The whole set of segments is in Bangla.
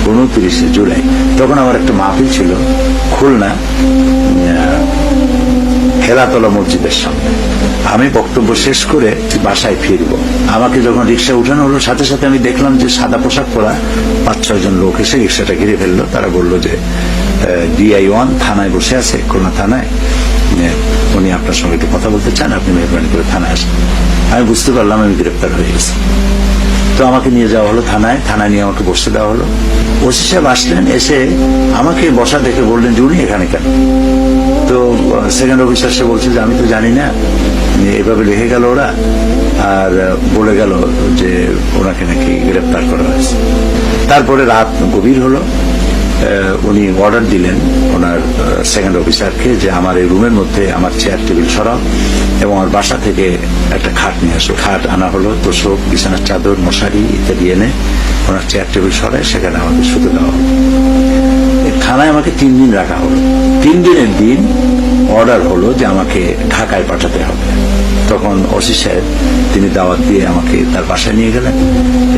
29 জুলাই। তখন আমার একটা মাহফিল ছিল খুলনা হেলাতলা মসজিদের সামনে। আমি বক্তব্য শেষ করে বাসায় ফিরবো। আমাকে যখন রিক্সা উঠানো হলো, সাথে সাথে আমি দেখলাম যে সাদা পোশাক পরা 5-6 জন লোক এসে রিক্সাটা ঘিরে ফেললো। তারা বললো যে DI-1 থানায় বসে আছে, খুলনা থানায়, উনি আপনার সঙ্গে একটু কথা বলতে চান, আপনি মেহরবানি করে থানায় আসেন। আমি বুঝতে পারলাম আমি গ্রেপ্তার হয়ে গেছি। তো আমাকে নিয়ে যাওয়া হলো থানায় নিয়ে আমাকে বসতে দেওয়া হলো। ওসি সাহেব আসলেন, এসে আমাকে বসা দেখে বললেন যে উনি এখানে কেন? তো সেকেন্ড অফিসার সে বলছে যে আমি তো জানি না, এভাবে লিখে গেল ওরা, আর বলে গেল যে ওনাকে নাকি গ্রেপ্তার করা হয়েছে। তারপরে রাত গভীর হলো, উনি অর্ডার দিলেন ওনার সেকেন্ড অফিসারকে যে আমার এই রুমের মধ্যে আমার চেয়ার টেবিল সরাও এবং আমার বাসা থেকে একটা খাট নিয়ে আসো। খাট আনা হলো, তোষক, বিছানার চাদর, মশারি ইত্যাদি এনে ওনার চেয়ার টেবিল সরায় সেখানে আমাকে শুতে দেওয়া হলো। থানায় আমাকে 3 দিন রাখা হলো। 3 দিনের দিন অর্ডার হলো যে আমাকে ঢাকায় পাঠাতে হবে। তখন ওসি সাহেব তিনি দাওয়াত দিয়ে আমাকে তার বাসায় নিয়ে গেলেন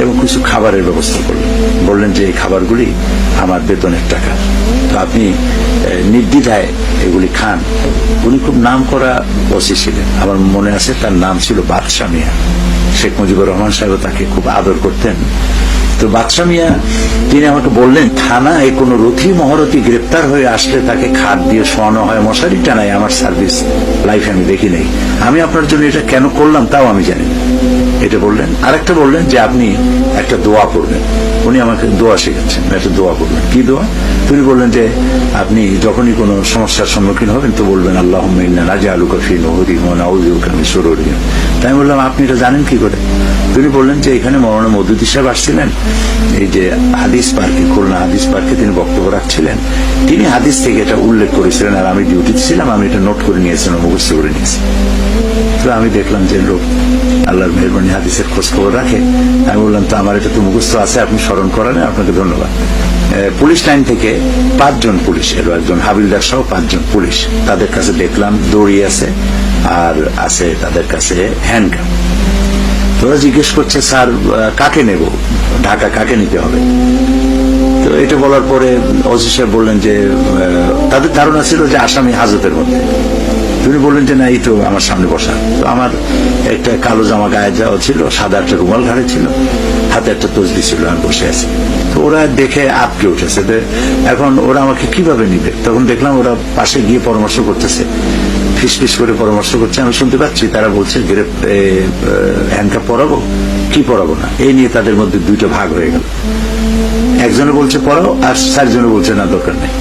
এবং কিছু খাবারের ব্যবস্থা করলেন। বললেন যে এই খাবারগুলি আমার বেতনের টাকা, তো আপনি নির্দ্বিধায় এগুলি খান। উনি খুব নাম করা ওসি ছিলেন, আমার মনে আছে তার নাম ছিল বাদশা মিয়া। শেখ মুজিবুর রহমান সাহেব তাকে খুব আদর করতেন। তো বাদশা মিয়া তিনি আমাকে বললেন, থানায় কোনো রথী মহারথী গ্রেপ্তার হয়ে আসলে তাকে খাট দিয়ে শোয়ানো হয়, মশারি টানায়, আমার সার্ভিস লাইফে আমি দেখি নাই। আমি আপনার জন্য এটা কেন করলাম তাও আমি জানি না, এটা বললেন। আরেকটা বললেন যে আপনি একটা দোয়া পড়বেন। উনি আমাকে দোয়া শিখাচ্ছেন, একটা দোয়া পড়বেন। কি দোয়া? তিনি বললেন যে আপনি যখনই কোনো সমস্যার সম্মুখীন হবেন তো বলবেন আল্লাহুম্মা ইন্না নাজআলুকা ফি নুহুরিহিম ওয়া নাউযু বিকা মিন শুরুরিহিম। তাই আমি বললাম আপনি এটা জানেন কি করে? তিনি বললেন যে এখানে মৌলানা মওদুদী সাহেব আসছিলেন, এই যে হাদিস পার্কে, খুলনা হাদিস পার্কে তিনি বক্তব্য রাখছিলেন, তিনি হাদিস থেকে এটা উল্লেখ করেছিলেন, আর আমি ডিউটিতে ছিলাম, আমি এটা নোট করে নিয়েছিলাম, মুখস্থ করে নিয়েছি। তো আমি দেখলাম যে লোক আল্লাহর মেহরবানি হাদিসের খোঁজ খবর রাখে। আমি বললাম তো আমার এটা তো মুখস্থ আছে, আপনি স্মরণ করালেন, আপনাকে ধন্যবাদ। পুলিশ লাইন থেকে 5 জন পুলিশ এলো, একজন হাবিলদার সহ 5 জন পুলিশ। তাদের কাছে দেখলাম দড়ি আছে আর আছে তাদের কাছে হ্যান্ডগান। তোরা জিজ্ঞেস করছে স্যার কাকে নেব, ঢাকা কাকে নিতে হবে? তো এটা বলার পরে ওসি সাহেব বললেন যে তাদের ধারণা ছিল যে আসামি হাজতের মধ্যে। তিনি বললেন যে না, এই তো আমার সামনে বসা। তো আমার একটা কালো জামা গায়ে যাওয়া ছিল, সাদা একটা রুমাল ঘাড়ে ছিল, হাতে একটা তসবি ছিল, আমি বসে আছি। তো ওরা দেখে আটকে উঠেছে। এখন ওরা আমাকে কিভাবে নিবে? তখন দেখলাম ওরা পাশে গিয়ে পরামর্শ করতেছে, ফিস করে পরামর্শ করছে, আমি শুনতে পাচ্ছি। তারা বলছে হ্যান্ডকাপ পরাবো কি পরাবো না, এই নিয়ে তাদের মধ্যে 2টা ভাগ হয়ে গেল। একজনে বলছে পড়াও, আর 4 জনে বলছে না দরকার নেই।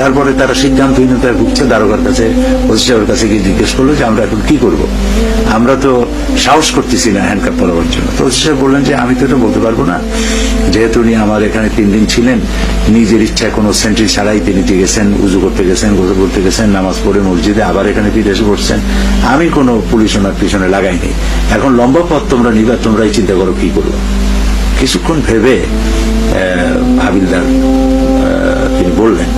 তারপরে তারা সিদ্ধান্তহীনতায় ভুগছে। দারোগার কাছে, ওসি সাহেবের কাছে গিয়ে জিজ্ঞেস করলো যে আমরা এখন কি করব, আমরা তো সাহস করতেছি না হ্যান্ডকাপ পরাবার জন্য। তো ওসি সাহেব বললেন যে আমি তো এটা বলতে পারবো না, যেহেতু উনি আমার এখানে 3 দিন ছিলেন, নিজের ইচ্ছায় কোনো সেন্ট্রি ছাড়াই তিনি গেছেন, উজু করতে গেছেন, গোসল করতে গেছেন, নামাজ পড়ে মসজিদে আবার এখানে ফিরে এসে পড়ছেন। আমি কোনো পুলিশ ওনার পিছনে লাগাইনি। এখন লম্বা পথ তোমরা নিবা, তোমরাই চিন্তা করো কি করবো। কিছুক্ষণ ভেবে হাবিলদার তিনি বললেন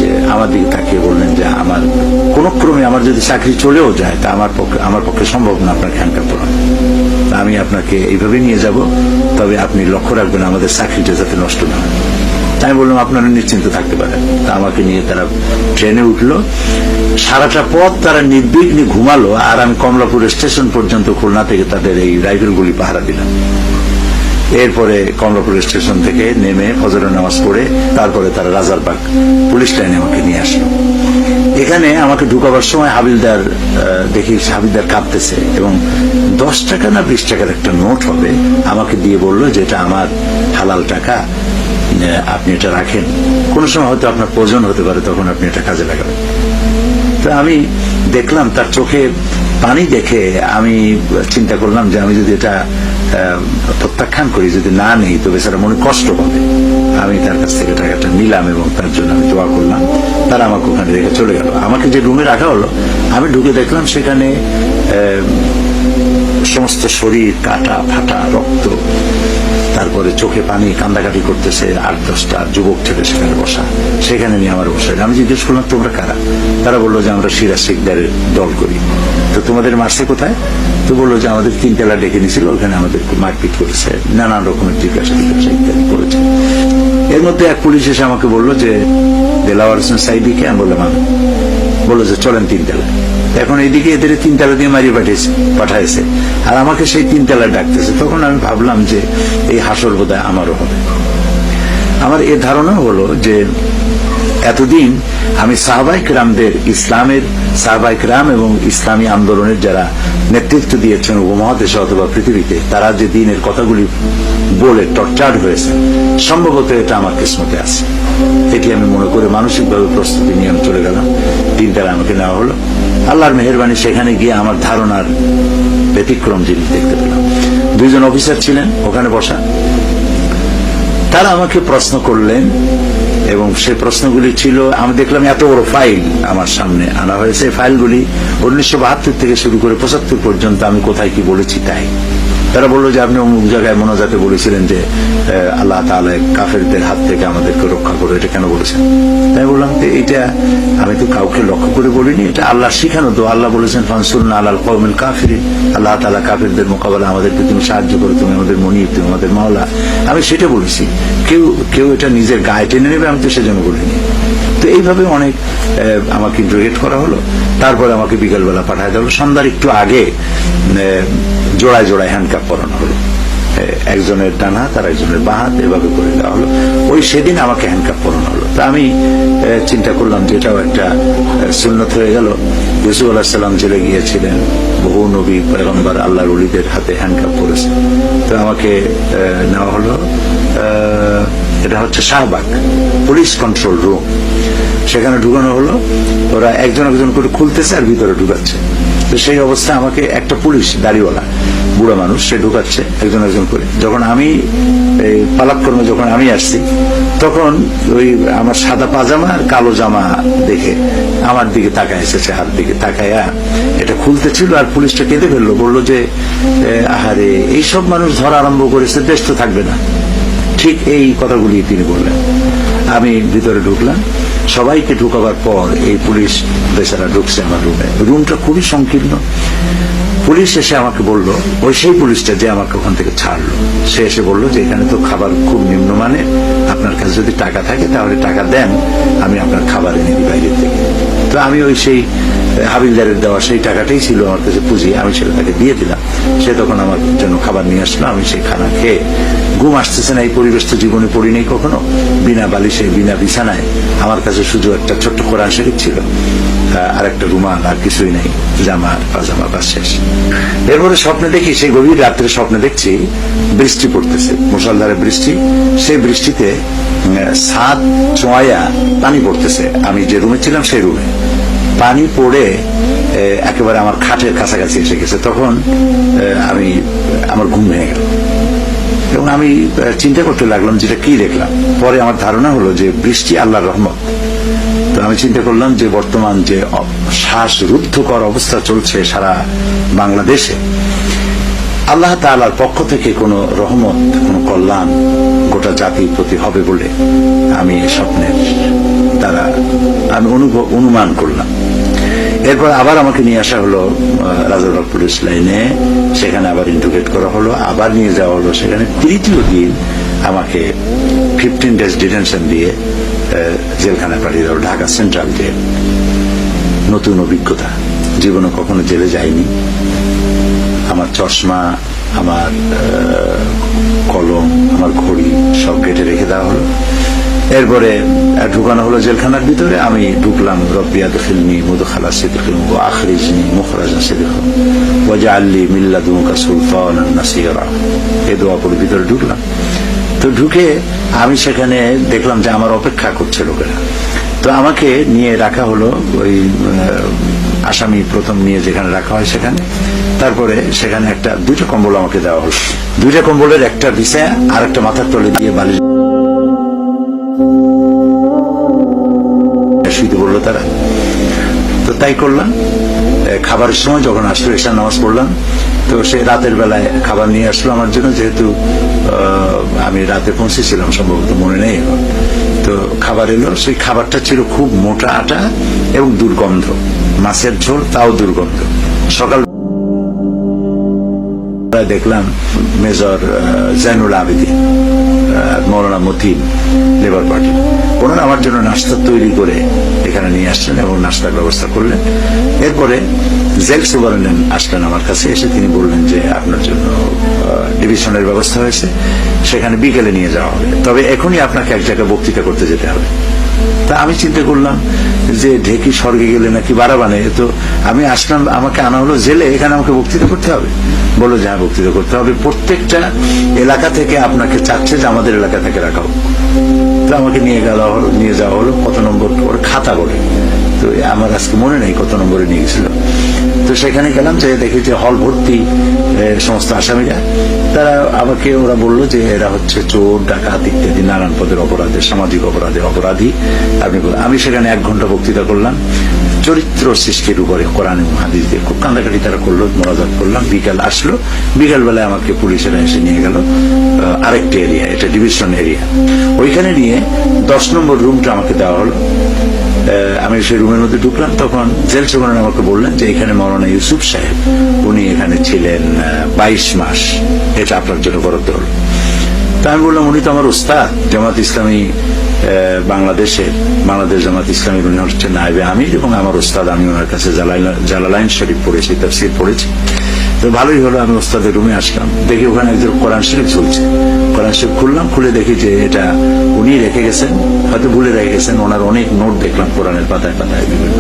যে আমার দিকে তাকিয়ে বললেন যে আমার কোন ক্রমে আমার যদি চাকরি চলেও যায় তা আমার পক্ষে সম্ভব না আপনাকে হ্যান্ডকাপ পরানো। আমি আপনাকে এইভাবে নিয়ে যাব, তবে আপনি লক্ষ্য রাখবেন আমাদের চাকরিটা যাতে নষ্ট না হয়। তাই বললাম আপনারা নিশ্চিন্ত থাকতে পারেন। তা আমাকে নিয়ে তারা ট্রেনে উঠলো। সারাটা পথ তারা নির্বিঘ্নে ঘুমালো, আর আমি কমলাপুর স্টেশন পর্যন্ত খুলনা থেকে তাদের এই রাইফেলগুলি পাহারা দিলাম। এরপরে কমলাপুর স্টেশন থেকে নেমে ফজরের নামাজ পড়ে তারপরে তারা রাজারবাগ পুলিশ লাইনে আমাকে নিয়ে আসলো। এখানে আমাকে ঢুকাবার সময় হাবিলদার দেখি হাবিলদার কাঁপতেছে এবং 10 টাকা না 20 টাকার একটা নোট হবে আমাকে দিয়ে বললো যে এটা আমার হালাল টাকা, আপনি এটা রাখেন, কোনো সময় হয়তো আপনার প্রয়োজন হতে পারে, তখন আপনি এটা কাজে লাগাবেন। তো আমি দেখলাম তার চোখে পানি দেখে আমি চিন্তা করলাম যে আমি যদি এটা প্রত্যাখ্যান করি, যদি না নেই তো বেচারা মনে কষ্ট হবে। আমি তার কাছ থেকে টাকাটা নিলাম এবং তার জন্য আমি দোয়া করলাম। তারা আমাকে ওখানে রেখে চলে গেল। আমাকে যে রুমে রাখা হলো, আমি ঢুকে দেখলাম সেখানে সমস্ত শরীর কাটা ফাটা, রক্ত, তারপরে চোখে পানি, কান্দাকাটি করতেছে 8-10টা যুবক ছেলে সেখানে বসা। সেখানে নিয়ে আমার বসে আমি জিজ্ঞেস করলাম তোমরা কারা? তারা বললো যে আমরা সিরাজ শিকদারের দল করি। তো তোমাদের মারছে কোথায়? তো বললো যে আমাদের 3 তলা ডেকে নিয়েছিল, ওখানে আমাদের মারপিট করেছে, নানান রকমের জিজ্ঞাসা ইত্যাদি করেছে। এর মধ্যে এক পুলিশ এসে আমাকে বললো যে দেলাওয়ার হোসেন সাইদিকে, আমি বললাম আমি, বললো যে চলেন 3 তলায়। এখন এইদিকে এদের 3 তলা দিয়ে মারিয়ে পাঠাইছে আর আমাকে সেই 3 তলায় ডাকতেছে। তখন আমি ভাবলাম যে এই হাসর বোধহয় আমারও হবে। আমার এ ধারণা হলো যে এতদিন আমি সাহাবায়ে কেরামদের, ইসলামের সাহাবায়ে কেরাম এবং ইসলামী আন্দোলনের যারা নেতৃত্ব দিয়েছেন উপমহাদেশে অথবা পৃথিবীতে, তারা যে দিনের কথাগুলি বলে টর্চার্ড হয়েছে, সম্ভবত এটা আমার কিসমতে আছে। এটি আমি মনে করে মানসিকভাবে প্রস্তুতি নিয়ে আমি চলে গেলাম। 3 তলায় আমাকে নেওয়া হলো। আল্লাহর মেহেরবানি, সেখানে গিয়ে আমার ধারণার ব্যতিক্রম জিনিস দেখতে পেলাম। 2 জন অফিসার ছিলেন ওখানে বসা। তারা আমাকে প্রশ্ন করলেন এবং সেই প্রশ্নগুলি ছিল, আমি দেখলাম এত বড় ফাইল আমার সামনে আনা হয়েছে। ফাইলগুলি 1972 থেকে শুরু করে 75 পর্যন্ত আমি কোথায় কি বলেছি তাই। তারা বললো যে আপনি অমুক জায়গায় মোনাজাতে বলেছিলেন যে আল্লাহ তাআলা কাফেরদের হাত থেকে আমাদেরকে রক্ষা করো, এটা কেন বলেছেন? তাই বললাম যে এটা আমি তো কাউকে লক্ষ্য করে বলিনি, এটা আল্লাহ শিখানো। তো আল্লাহ বলেছেন ফানসুরনা আলাল কওমিল কাফিরিন, আল্লাহ তাআলা কাফেরদের মোকাবেলা আমাদেরকে তুমি সাহায্য করো, তুমি আমাদের মনিব, তুমি আমাদের মাওলা। আমি সেটা বলেছি। কেউ এটা নিজের গায়ে টেনে নেবে আমি তো সেজন্য বলিনি। তো এইভাবে অনেক আমাকে ইন্টারোগেট করা হলো। তারপরে আমাকে বিকেলবেলা পাঠায় দেওয়া হলো। সন্ধ্যার একটু আগে জোড়ায় জোড়ায় হ্যান্ডকাপ পরানো হলো। একজনের ডান হাত আর একজনের বাঁ হাত এভাবে করে দেওয়া হলো। ওই সেদিন আমাকে হ্যান্ডকাপ পরানো হলো। তা আমি চিন্তা করলাম যে এটাও একটা সুন্নত হয়ে গেল। ইউসুফ আলাইহিস সালাম জেলে গিয়েছিলেন, বহু নবী পয়গম্বর আল্লাহর ওলিদের হাতে হ্যান্ডকাপ পরেছে। তো আমাকে নেওয়া হলো, এটা হচ্ছে শাহবাগ পুলিশ কন্ট্রোল রুম। সেখানে ঢুকানো হলো। ওরা একজন একজন করে খুলতেছে আর ভিতরে ঢুকাচ্ছে। তো সেই অবস্থায় আমাকে একটা পুলিশ দাড়িওয়ালা বুড়া মানুষ, সে ঢুকাচ্ছে একজন একজন করে। যখন আমি পালাক্রমে যখন আমি আসছি, তখন ওই আমার সাদা পাজামা আর কালো জামা দেখে আমার দিকে তাকায় এসেছে, হাত দিকে তাকায়া এটা খুলতে ছিল। আর পুলিশটা কেঁদে ফেললো, বললো যে আহারে এইসব মানুষ ধরা আরম্ভ করেছে, দেশ তো থাকবে না। ঠিক এই কথাগুলি তিনি বললেন। আমি ভিতরে ঢুকলাম। সবাইকে ঢুকাবার পর এই পুলিশ বেচারা ঢুকছে আমার রুমে। রুমটা খুবই সংকীর্ণ। পুলিশ এসে আমাকে বলল, ওই সেই পুলিশটা যে আমাকে ওখান থেকে ছাড়লো, সে এসে বললো যে এখানে তো খাবার খুব নিম্নমানের, আপনার কাছে যদি টাকা থাকে তাহলে টাকা দেন, আমি আপনার খাবার এনে দিই বাইরের থেকে। তো আমি ওই সেই হাবিলদারের দেওয়া সেই টাকাটাই ছিল আমার কাছে পুঁজি, আমি সেটা তাকে দিয়ে দিলাম। সে তখন আমার জন্য খাবার নিয়ে আসলো। আমি সেই খানা খেয়ে, ঘুম আসতেছে না, এই পরিবেশ তো জীবনে পড়িনি কখনো, বিনা বালিশে বিনা বিছানায়। আমার কাছে শুধু একটা ছোট্ট কোরআন শরীফ ছিল আর একটা রুমাল, আর কিছুই নেই, জামা পাজামা, বাস শেষ। এরপরে স্বপ্নে দেখি, সেই গভীর রাত্রে স্বপ্নে দেখছি বৃষ্টি পড়তেছে, মুষলধারে বৃষ্টি। সেই বৃষ্টিতে ছাদ চোঁয়া পানি পড়তেছে। আমি যে রুমে ছিলাম সেই রুমে পানি পড়ে একেবারে আমার খাটের কাছাকাছি এসে গেছে। তখন আমার ঘুম ভেঙে গেল এবং আমি চিন্তা করতে লাগলাম যেটা কি দেখলাম। পরে আমার ধারণা হলো যে বৃষ্টি আল্লাহর রহমত। তো আমি চিন্তা করলাম যে বর্তমান যে শ্বাসরুদ্ধকর অবস্থা চলছে সারা বাংলাদেশে, আল্লাহ তাআলার পক্ষ থেকে কোনো রহমত, কোনো কল্যাণ গোটা জাতির প্রতি হবে বলে আমি স্বপ্নের দ্বারা আমি অনুমান করলাম। এরপর আবার আমাকে নিয়ে আসা হলো রাজারবাগ পুলিশ লাইনে। সেখানে আবার ইন্টারোগেট করা হলো, আবার নিয়ে যাওয়া হলো সেখানে। তৃতীয় দিন আমাকে 15 days ডিটেনশন দিয়ে জেলখানায় পাঠিয়ে দেওয়া, ঢাকা সেন্ট্রাল জেল। নতুন অভিজ্ঞতা, জীবনে কখনো জেলে যাইনি। আমার চশমা, আমার কলম, আমার ঘড়ি সব গেটে রেখে দেওয়া হলো। এরপরে ঢুকানো হলো জেলখানার ভিতরে। আমি ঢুকলাম, রব্বি আদখিলনি মুদখালা সিদকিন ওয়া আখরিজনি মুখরাজা সিদকিন ওয়াজআলনি মিন লাদুনকা সুলতানান নাসীরা, এই দোয়া করে ভিতরে ঢুকলাম। তো ঢুকে আমি সেখানে দেখলাম যে আমার অপেক্ষা করছে লোকেরা। তো আমাকে নিয়ে রাখা হলো ওই আসামি প্রথম নিয়ে যেখানে রাখা হয় সেখানে। তারপরে সেখানে দুইটা কম্বল আমাকে দেওয়া হলো। দুইটা কম্বলের একটা বিছায়া আর একটা মাথার তলে দিয়ে বালিশ শুইতে বললো তারা। তো তাই করলাম। খাবারের সময় যখন আসলো, এশার নামাজ পড়লাম। তো সে রাতের বেলায় খাবার নিয়ে আসলো আমার জন্য, যেহেতু আমি রাতে পৌঁছেছিলাম, সম্ভবত মনে নেই এখন। তো খাবার এলো, সেই খাবারটা ছিল খুব মোটা আটা এবং দুর্গন্ধ, মাছের ঝোল, তাও দুর্গন্ধ। সকাল দেখলাম মেজর জাইনুল আবেদিন, মৌলানা মতিন, লেবার পার্টি, ওনারা আমার জন্য নাস্তা তৈরি করে এখানে নিয়ে আসছেন এবং নাস্তার ব্যবস্থা করলেন। এরপরে জেল সুপারিনটেন্ডেন্ট আসলেন আমার কাছে, এসে তিনি বললেন যে আপনার জন্য ডিভিশনের ব্যবস্থা হয়েছে, সেখানে বিকেলে নিয়ে যাওয়া হবে, তবে এখনই আপনাকে এক জায়গায় বক্তৃতা করতে যেতে হবে। তা আমি চিন্তা করলাম যে ঢেকি স্বর্গে গেলে নাকি বাড়াবানে, তো আমি আসলাম, আমাকে আনা হলো জেলে, এখানে আমাকে বক্তৃতা করতে হবে। বললো যে হ্যাঁ, বক্তৃতা করতে হবে, প্রত্যেকটা এলাকা থেকে আপনাকে চাচ্ছে যে আমাদের এলাকা থেকে রাখা হোক। তো আমাকে নিয়ে যাওয়া হলো কত নম্বর ওর খাতা বলে, তো আমার আজকে মনে নেই কত নম্বরে নিয়ে গেছিল। তো সেখানে গেলাম, যে দেখি যে হল ভর্তি সমস্ত আসামিরা, তারা আমাকে ওরা বললো যে এরা হচ্ছে চোর, ডাকাত ইত্যাদি নানান পদের অপরাধে, সামাজিক অপরাধে অপরাধী। আমি সেখানে 1 ঘন্টা বক্তৃতা করলাম চরিত্র সৃষ্টির উপরে, কোরআন এবং হাদিস দিয়ে। খুব কান্দাকাটি তারা করলো, মোনাজাত করলাম। বিকাল আসলো, বিকাল বেলায় আমাকে পুলিশেরা এসে নিয়ে গেল আরেকটা এরিয়া, এটা ডিভিশন এরিয়া। ওইখানে নিয়ে 10 নম্বর রুমটা আমাকে দেওয়া হলো। আমি সেই রুমের মধ্যে ঢুকলাম, তখন জেল সুপারিনটেন্ডেন্ট আমাকে বললেন যে এখানে মৌলানা ইউসুফ সাহেব, উনি এখানে ছিলেন 22 মাস, এটা আপনার জন্য বরাদ্দ হলো। তা আমি বললাম, উনি তো আমার উস্তাদ, জামাত ইসলামী বাংলাদেশ জামাত ইসলামীর, উনি হচ্ছেন নায়েবে আমির এবং আমার উস্তাদ। আমি ওনার কাছে জালালাইন শরীফ পড়েছি, তাফসীর পড়েছি। তো ভালোই হলো, আমি উস্তাদের রুমে আসলাম, দেখি ওখানে একজন কোরআন শরীফ চলছে। কোরআন শরীফ খুললাম, খুলে দেখি যে এটা উনি রেখে গেছেন, হয়তো ভুলে রেখে গেছেন। ওনার অনেক নোট দেখলাম, কোরআনের পাতায় পাতায় বিভিন্ন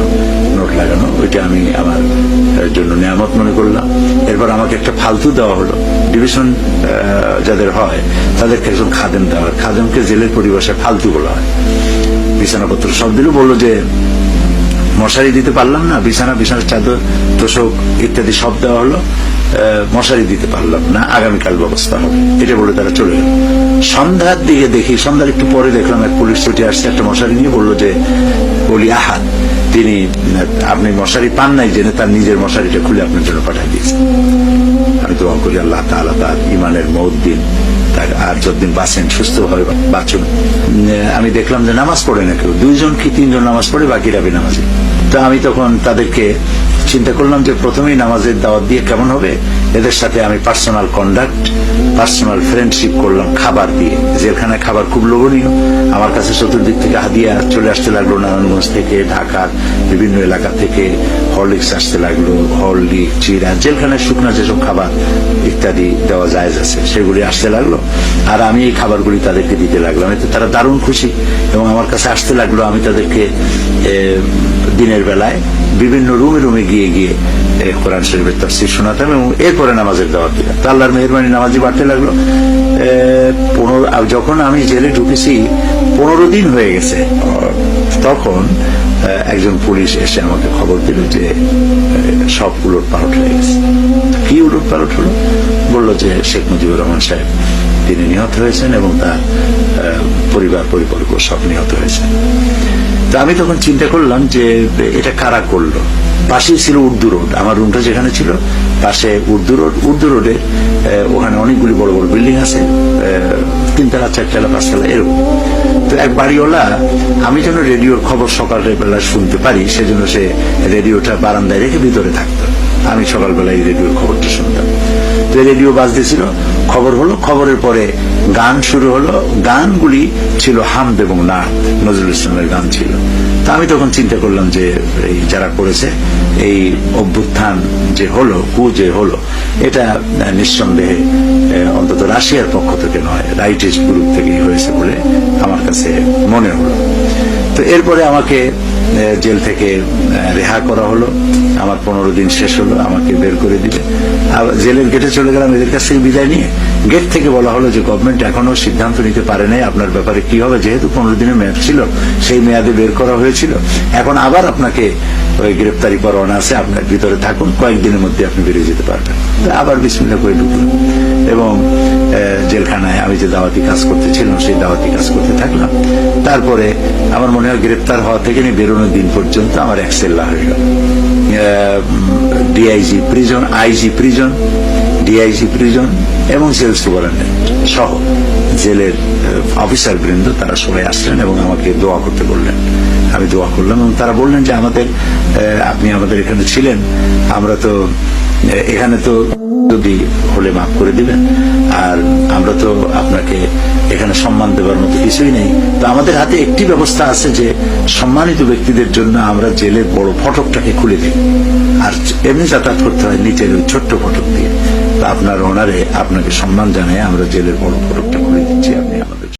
নোট লাগানো, ওইটা আমি আমার জন্য নিয়ামত মনে করলাম। এরপর আমাকে একটা ফালতু দেওয়া হলো, ডিভিশন যাদের হয় তাদেরকে একজন খাদেম দেওয়া হয়। খাদেমকে জেলের পরিভাষায় ফালতু বলা হয়। বিছানাপত্র সব দিল, বললো যে মশারি দিতে পারলাম না, বিছানার চাদর, তোষক ইত্যাদি সব দেওয়া হলো, মশারি দিতে পারলাম না, আগামীকাল ব্যবস্থা হবে, এটা বলে তারা চলে গেল। সন্ধ্যার দিকে দেখি, সন্ধ্যার একটু পরে দেখলাম এক পুলিশ ছুটে আসছে একটা মশারি নিয়ে, বললো যে ওলি আহাদ, তিনি, আপনি মশারি পান নাই জেনে তার নিজের মশারিটা খুলে আপনার জন্য পাঠিয়ে দিয়েছেন। আমি দোয়া করি আল্লাহ তাআলা তার ইমানের মওত দিন, আর যতদিন বাঁচেন সুস্থভাবে বাঁচুন। আমি দেখলাম যে নামাজ পড়ে না কেউ, 2 জন কি 3 জন নামাজ পড়ে, বাকিরা বেনামাজি। তো আমি তখন তাদেরকে চিন্তা করলাম যে প্রথমেই নামাজের দাওয়াত দিয়ে কেমন হবে, এদের সাথে আমি পার্সোনাল কন্ডাক্ট, পার্সোনাল ফ্রেন্ডশিপ করলাম খাবার দিয়ে। জেলখানায় খাবার খুব লোভনীয়, আমার কাছে চতুর্দিক থেকে হাদিয়া চলে আসতে লাগলো, নারায়ণগঞ্জ থেকে, ঢাকার বিভিন্ন এলাকা থেকে হরলিক্স আসতে লাগলো, হরলিক্স, চিরা, জেলখানায় শুকনা যেসব খাবার ইত্যাদি দেওয়া যায় আছে সেগুলি আসতে লাগলো। আর আমি এই খাবারগুলি তাদেরকে দিতে লাগলাম, এতে তারা দারুণ খুশি এবং আমার কাছে আসতে লাগলো। আমি তাদেরকে দিনের বেলায় বিভিন্ন রুমে রুমে গিয়ে গিয়ে কোরআন শরীফের তাফসীর শোনাতাম এবং এরপরে নামাজের দাওয়াত দিলাম। তা আল্লাহর মেহেরবানি নামাজি বাড়তে লাগলো। যখন আমি জেলে ঢুকেছি 15 দিন হয়ে গেছে, তখন একজন পুলিশ এসে আমাকে খবর দিল যে সব উলট পালট হয়ে গেছে। কি উলট পালট হলো? বললো যে শেখ মুজিবুর রহমান সাহেব তিনি নিহত হয়েছেন এবং তার পরিবর্গ সব নিহত হয়েছেন। তা আমি তখন চিন্তা করলাম যে এটা কারা করলো। পাশেই ছিল উর্দু রোড, আমার রুমটা যেখানে ছিল পাশে উর্দু রোডে ওখানে অনেকগুলি বড় বড় বিল্ডিং আছে, 3 তলা 4 তলা 5 তলা এরকম। তো এক বাড়িওয়ালা, আমি যেন রেডিওর খবর সকালবেলা শুনতে পারি সেজন্য সে রেডিওটা বারান্দায় রেখে ভিতরে থাকতো। আমি সকালবেলায় রেডিওর খবরটা শুনতাম। তো রেডিও বাজতেছিল, খবর হলো, খবরের পরে গান শুরু হলো। গানগুলি ছিল হামদ এবং নাত, নজরুল ইসলামের গান ছিল। তা আমি তখন চিন্তা করলাম যে এই যারা করেছে এই অভ্যুত্থান যে হলো, যে হলো, এটা নিঃসন্দেহে অন্তত রাশিয়ার পক্ষ থেকে নয়, রাইটিস্ট গ্রুপ থেকেই হয়েছে বলে আমার কাছে মনে হলো। তো এরপরে আমাকে জেল থেকে রেহা করা হলো। আমার 15 দিন শেষ হলো, আমাকে বের করে দিলে। জেলের গেটে চলে গেলাম এদের কাছ থেকে বিদায় নিয়ে। গেট থেকে বলা হলো যে গভর্নমেন্ট এখনো সিদ্ধান্ত নিতে পারে নাই আপনার ব্যাপারে কি হবে, যেহেতু 15 দিনের মেয়াদ ছিল, সেই মেয়াদে বের করা হয়েছিল। এখন আবার আপনাকে ওই গ্রেপ্তারি পরোয়ানা আছে, আপনার ভিতরে থাকুন, কয়েকদিনের মধ্যে আপনি বেরিয়ে যেতে পারবেন। আবার বিসমিল্লাহ করে ঢুকলাম এবং জেলখানায় আমি যে দাওয়াতি কাজ করতেছিলাম সেই দাওয়াতি কাজ করতে থাকলাম। তারপরে আমার মনে হয় গ্রেপ্তার হওয়া থেকে নিয়ে বেরোনোর দিন পর্যন্ত আমার এক সেল্লা হয়ে গেল। DIG prison, IG prison, DIG prison এবং জেল সুপারিনটেন্ডেন্ট সহ জেলের অফিসার বৃন্দ তারা সবাই আসলেন এবং আমাকে দোয়া করতে বললেন। আমি দোয়া করলাম এবং তারা বললেন যে আপনি আমাদের এখানে ছিলেন, আমরা তো এখানে তো যদি হলে মাফ করে দিবেন, আর আমরা তো আপনাকে এখানে সম্মান দেওয়ার মতো কিছুই নেই। তো আমাদের হাতে একটি ব্যবস্থা আছে যে সম্মানিত ব্যক্তিদের জন্য আমরা জেলের বড় ফটকটাকে খুলে দিই, আর এমনি যাতায়াত করতে হয় নিচের ওই ছোট্ট ফটক দিয়ে। তো আপনার অনারে আপনাকে সম্মান জানাই আমরা জেলের বড় ফটকটা খুলে দিচ্ছি।